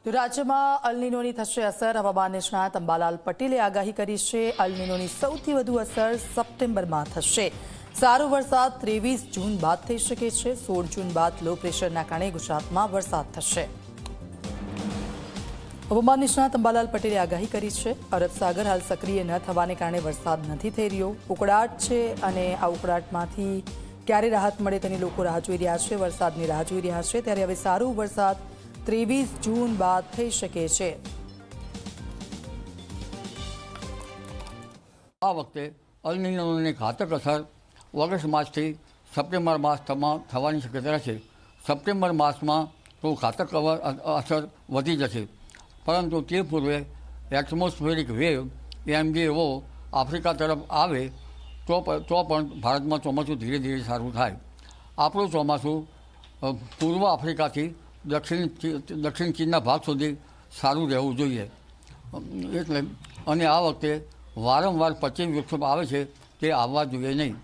તો રાજ્યમાં અલનીનોની થશે અસર. હવામાન નિષ્ણાત અંબાલાલ પટેલે આગાહી કરી છે. અલનીનોની સૌથી વધુ અસર સપ્ટેમ્બરમાં થશે. સારો વરસાદ 23 જૂન બાદ થઈ શકે છે. 16 જૂન બાદ લો પ્રેશરના કારણે ગુજરાતમાં વરસાદ થશે. હવામાન નિષ્ણાત અંબાલાલ પટેલે આગાહી કરી છે. અરબ સાગર હાલ સક્રિય ન થવાને કારણે વરસાદ નથી થઈ રહ્યો. ઉકળાટ છે અને આ ઉકળાટમાંથી ક્યારે રાહત મળે તેની લોકો રાહ જોઈ રહ્યા છે. વરસાદની રાહ જોઈ રહ્યા છે. ત્યારે હવે સારો વરસાદ 23 જૂન બાદ થઈ શકે છે. આ વખતે અલનીનોની ઘાતક અસર ઓગસ્ટ માસથી સપ્ટેમ્બર માસ થવાની શક્યતા છે. સપ્ટેમ્બર માસમાં તો ઘાતક અસર વધી જશે, પરંતુ તે પૂર્વે એટમોસ્ફેરિક વેવ એમડીઓ આફ્રિકા તરફ આવે તો પણ ભારતમાં ચોમાસું ધીરે ધીરે સારું થાય. આપણું ચોમાસું પૂર્વ આફ્રિકાથી દક્ષિણ ચીનના ભાગ સુધી સારું રહેવું જોઈએ. એટલે અને આ વખતે વારંવાર પશ્ચિમ વિક્ષોભ આવે છે તે આવવા જોઈએ નહીં.